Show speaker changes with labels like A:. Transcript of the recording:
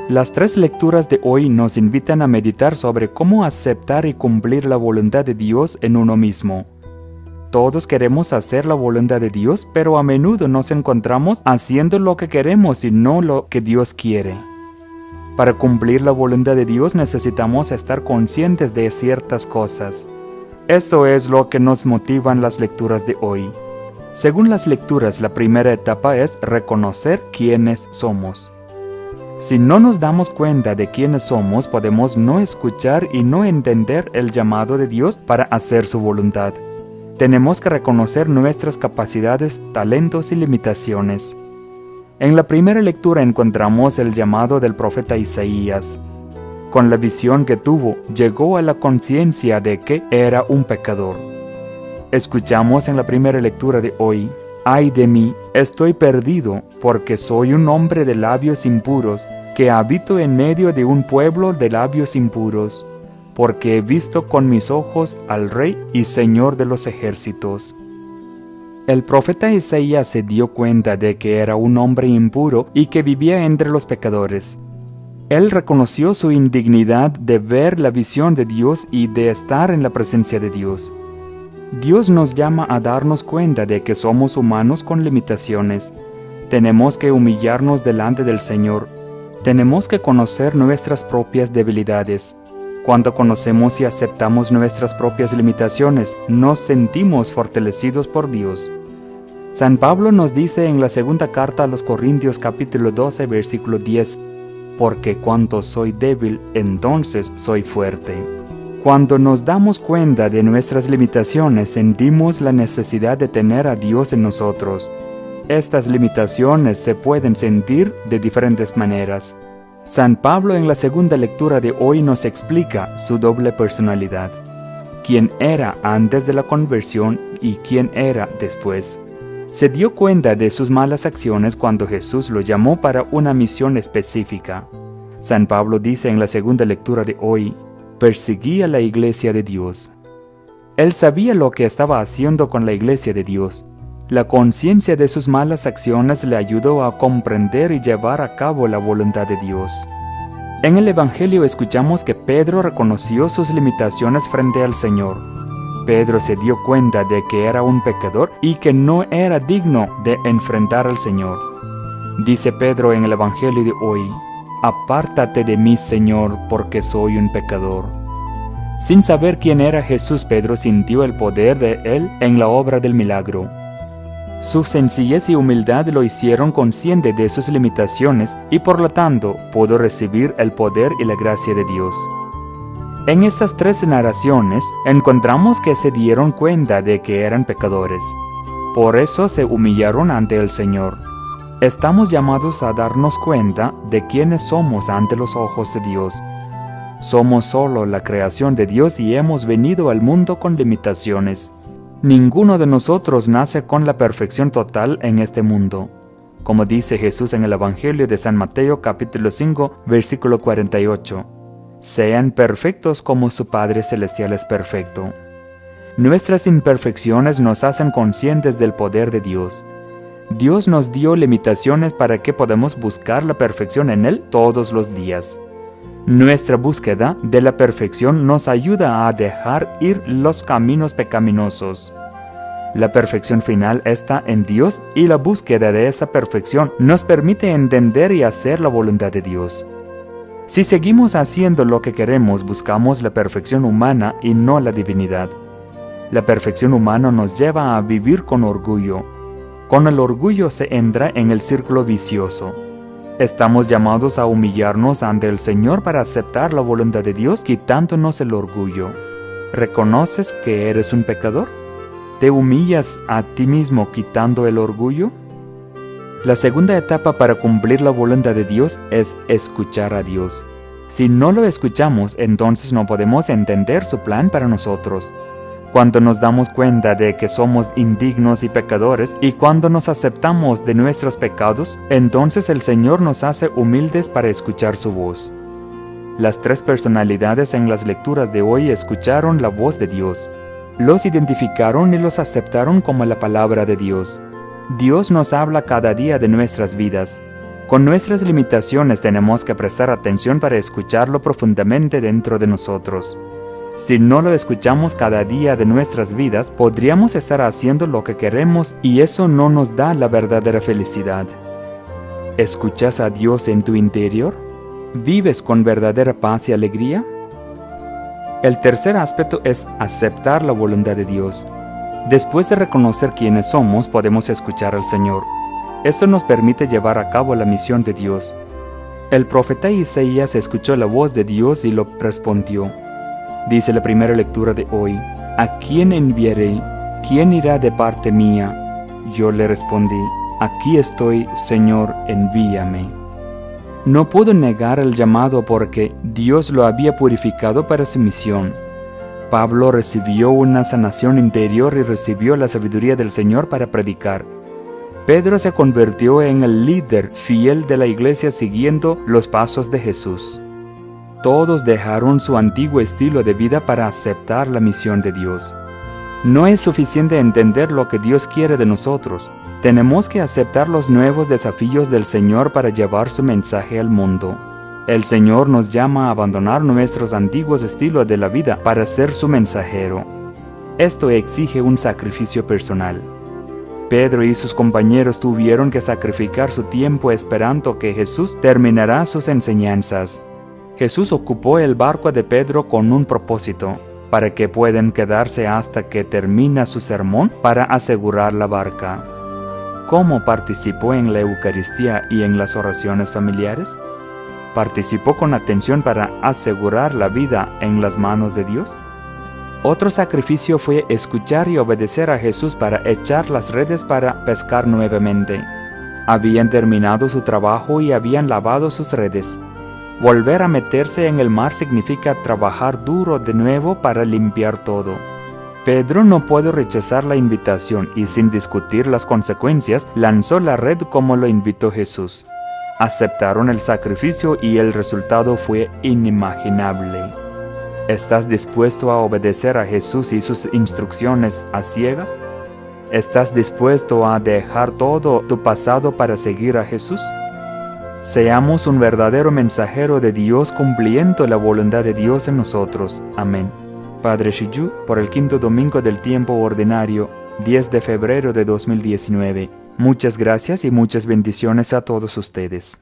A: Las tres lecturas de hoy nos invitan a meditar sobre cómo aceptar y cumplir la voluntad de Dios en uno mismo. Todos queremos hacer la voluntad de Dios, pero a menudo nos encontramos haciendo lo que queremos y no lo que Dios quiere. Para cumplir la voluntad de Dios necesitamos estar conscientes de ciertas cosas. Eso es lo que nos motivan las lecturas de hoy. Según las lecturas, la primera etapa es reconocer quiénes somos. Si no nos damos cuenta de quiénes somos, podemos no escuchar y no entender el llamado de Dios para hacer su voluntad. Tenemos que reconocer nuestras capacidades, talentos y limitaciones. En la primera lectura encontramos el llamado del profeta Isaías. Con la visión que tuvo, llegó a la conciencia de que era un pecador. Escuchamos en la primera lectura de hoy: «Ay de mí, estoy perdido, porque soy un hombre de labios impuros, que habito en medio de un pueblo de labios impuros, porque he visto con mis ojos al Rey y Señor de los ejércitos». El profeta Isaías se dio cuenta de que era un hombre impuro y que vivía entre los pecadores. Él reconoció su indignidad de ver la visión de Dios y de estar en la presencia de Dios. Dios nos llama a darnos cuenta de que somos humanos con limitaciones. Tenemos que humillarnos delante del Señor. Tenemos que conocer nuestras propias debilidades. Cuando conocemos y aceptamos nuestras propias limitaciones, nos sentimos fortalecidos por Dios. San Pablo nos dice en la segunda carta a los Corintios capítulo 12, versículo 10, «Porque cuando soy débil, entonces soy fuerte». Cuando nos damos cuenta de nuestras limitaciones, sentimos la necesidad de tener a Dios en nosotros. Estas limitaciones se pueden sentir de diferentes maneras. San Pablo en la segunda lectura de hoy nos explica su doble personalidad, quién era antes de la conversión y quién era después. Se dio cuenta de sus malas acciones cuando Jesús lo llamó para una misión específica. San Pablo dice en la segunda lectura de hoy: «Perseguía la iglesia de Dios». Él sabía lo que estaba haciendo con la iglesia de Dios. La conciencia de sus malas acciones le ayudó a comprender y llevar a cabo la voluntad de Dios. En el Evangelio escuchamos que Pedro reconoció sus limitaciones frente al Señor. Pedro se dio cuenta de que era un pecador y que no era digno de enfrentar al Señor. Dice Pedro en el Evangelio de hoy: «Apártate de mí, Señor, porque soy un pecador». Sin saber quién era Jesús, Pedro sintió el poder de Él en la obra del milagro. Su sencillez y humildad lo hicieron consciente de sus limitaciones y por lo tanto pudo recibir el poder y la gracia de Dios. En estas tres narraciones encontramos que se dieron cuenta de que eran pecadores. Por eso se humillaron ante el Señor. Estamos llamados a darnos cuenta de quiénes somos ante los ojos de Dios. Somos solo la creación de Dios y hemos venido al mundo con limitaciones. Ninguno de nosotros nace con la perfección total en este mundo. Como dice Jesús en el Evangelio de San Mateo capítulo 5, versículo 48. «Sean perfectos como su Padre Celestial es perfecto». Nuestras imperfecciones nos hacen conscientes del poder de Dios. Dios nos dio limitaciones para que podamos buscar la perfección en Él todos los días. Nuestra búsqueda de la perfección nos ayuda a dejar ir los caminos pecaminosos. La perfección final está en Dios y la búsqueda de esa perfección nos permite entender y hacer la voluntad de Dios. Si seguimos haciendo lo que queremos, buscamos la perfección humana y no la divinidad. La perfección humana nos lleva a vivir con orgullo. Con el orgullo se entra en el círculo vicioso. Estamos llamados a humillarnos ante el Señor para aceptar la voluntad de Dios, quitándonos el orgullo. ¿Reconoces que eres un pecador? ¿Te humillas a ti mismo quitando el orgullo? La segunda etapa para cumplir la voluntad de Dios es escuchar a Dios. Si no lo escuchamos, entonces no podemos entender su plan para nosotros. Cuando nos damos cuenta de que somos indignos y pecadores y cuando nos aceptamos de nuestros pecados, entonces el Señor nos hace humildes para escuchar su voz. Las tres personalidades en las lecturas de hoy escucharon la voz de Dios. Los identificaron y los aceptaron como la palabra de Dios. Dios nos habla cada día de nuestras vidas. Con nuestras limitaciones tenemos que prestar atención para escucharlo profundamente dentro de nosotros. Si no lo escuchamos cada día de nuestras vidas, podríamos estar haciendo lo que queremos y eso no nos da la verdadera felicidad. ¿Escuchas a Dios en tu interior? ¿Vives con verdadera paz y alegría? El tercer aspecto es aceptar la voluntad de Dios. Después de reconocer quiénes somos, podemos escuchar al Señor. Esto nos permite llevar a cabo la misión de Dios. El profeta Isaías escuchó la voz de Dios y lo respondió. Dice la primera lectura de hoy: ¿A quién enviaré? ¿Quién irá de parte mía? Yo le respondí: Aquí estoy, Señor, envíame. No pudo negar el llamado porque Dios lo había purificado para su misión. Pablo recibió una sanación interior y recibió la sabiduría del Señor para predicar. Pedro se convirtió en el líder fiel de la iglesia siguiendo los pasos de Jesús. Todos dejaron su antiguo estilo de vida para aceptar la misión de Dios. No es suficiente entender lo que Dios quiere de nosotros. Tenemos que aceptar los nuevos desafíos del Señor para llevar su mensaje al mundo. El Señor nos llama a abandonar nuestros antiguos estilos de la vida para ser su mensajero. Esto exige un sacrificio personal. Pedro y sus compañeros tuvieron que sacrificar su tiempo esperando que Jesús terminara sus enseñanzas. Jesús ocupó el barco de Pedro con un propósito, para que puedan quedarse hasta que termina su sermón para asegurar la barca. ¿Cómo participó en la Eucaristía y en las oraciones familiares? ¿Participó con atención para asegurar la vida en las manos de Dios? Otro sacrificio fue escuchar y obedecer a Jesús para echar las redes para pescar nuevamente. Habían terminado su trabajo y habían lavado sus redes. Volver a meterse en el mar significa trabajar duro de nuevo para limpiar todo. Pedro no pudo rechazar la invitación y sin discutir las consecuencias, lanzó la red como lo invitó Jesús. Aceptaron el sacrificio y el resultado fue inimaginable. ¿Estás dispuesto a obedecer a Jesús y sus instrucciones a ciegas? ¿Estás dispuesto a dejar todo tu pasado para seguir a Jesús? Seamos un verdadero mensajero de Dios cumpliendo la voluntad de Dios en nosotros. Amén. Padre Shiyu, por el quinto domingo del tiempo ordinario, 10 de febrero de 2019. Muchas gracias y muchas bendiciones a todos ustedes.